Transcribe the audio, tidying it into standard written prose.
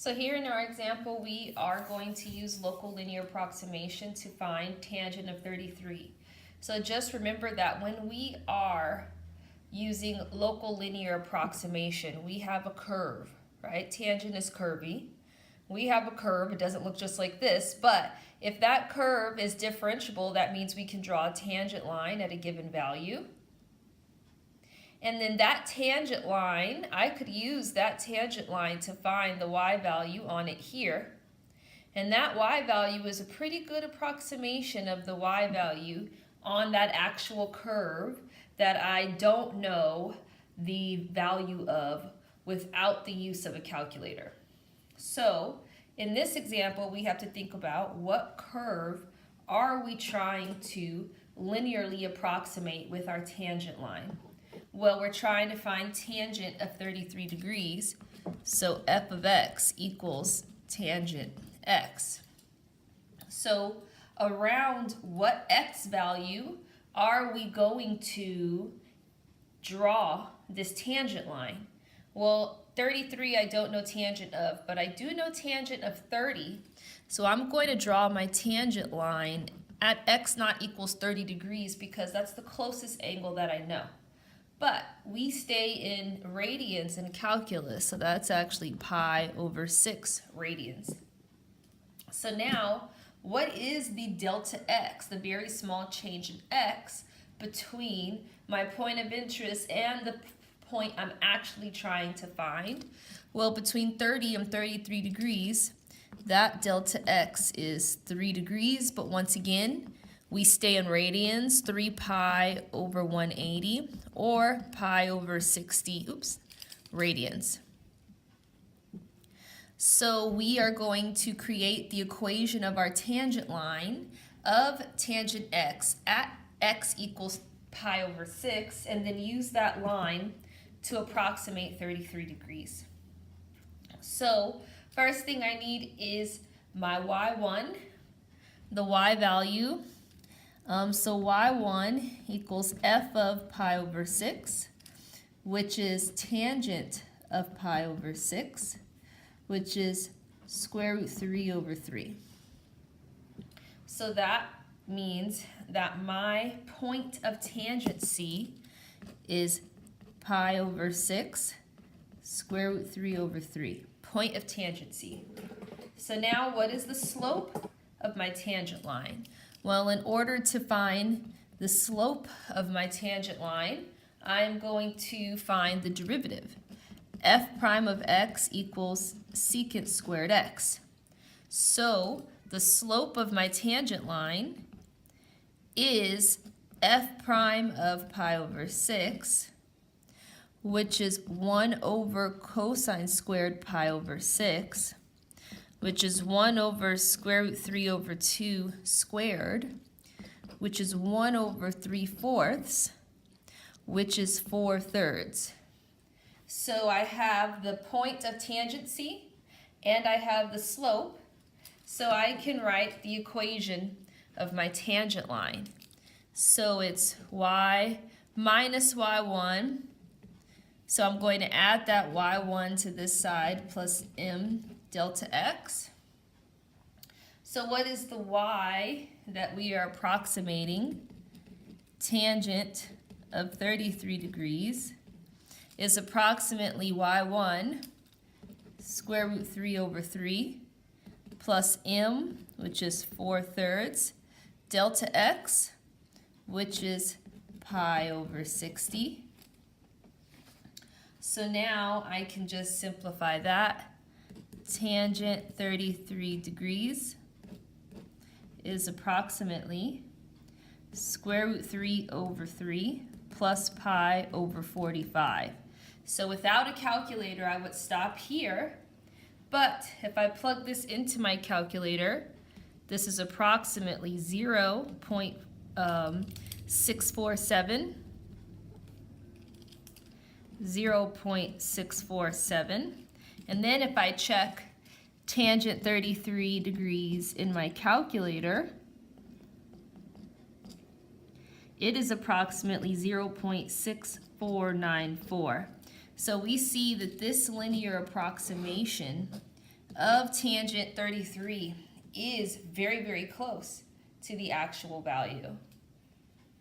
So here in our example, we are going to use local linear approximation to find tangent of 33. So just remember that when we are using local linear approximation, we have a curve, right? Tangent is curvy. We have a curve, it doesn't look just like this, but if that curve is differentiable, that means we can draw a tangent line at a given value. And then that tangent line, I could use that tangent line to find the y value on it here. And that y value is a pretty good approximation of the y value on that actual curve that I don't know the value of without the use of a calculator. So in this example, we have to think about what curve are we trying to linearly approximate with our tangent line. Well, we're trying to find tangent of 33 degrees, so f of x equals tangent x. So around what x value are we going to draw this tangent line? Well, 33 I don't know tangent of, but I do know tangent of 30. So I'm going to draw my tangent line at x naught equals 30 degrees because that's the closest angle that I know. But we stay in radians in calculus, so that's actually pi over 6 radians. So now, what is the delta x, the very small change in x, between my point of interest and the point I'm actually trying to find? Well, between 30 and 33 degrees, that delta x is 3 degrees, but once again, we stay in radians, 3 pi over 180, or pi over 60, radians. So we are going to create the equation of our tangent line of tangent x at x equals pi over 6, and then use that line to approximate 33 degrees. So first thing I need is my y1, the y value. So y1 equals f of pi over 6, which is tangent of pi over 6, which is square root 3 over 3. So that means that my point of tangent C is pi over 6, square root 3 over 3. Point of tangent C. So now what is the slope of my tangent line? Well, in order to find the slope of my tangent line, I'm going to find the derivative. F prime of x equals secant squared x. So the slope of my tangent line is f prime of pi over 6, which is 1 over cosine squared pi over 6, which is 1 over square root 3 over 2 squared, which is 1 over 3/4, which is 4/3. So I have the point of tangent C, and I have the slope, so I can write the equation of my tangent line. So it's y minus y1, so I'm going to add that y1 to this side plus m delta x. So what is the y that we are approximating? Tangent of 33 degrees is approximately y1 square root 3 over 3 plus m, which is 4/3, delta x, which is pi over 60. So now I can just simplify that. Tangent 33 degrees is approximately square root 3 over 3 plus pi over 45. So without a calculator, I would stop here. But if I plug this into my calculator, this is approximately 0.647. 0.647. And then if I check tangent 33 degrees in my calculator, it is approximately 0.6494. So we see that this linear approximation of tangent 33 is very, very close to the actual value.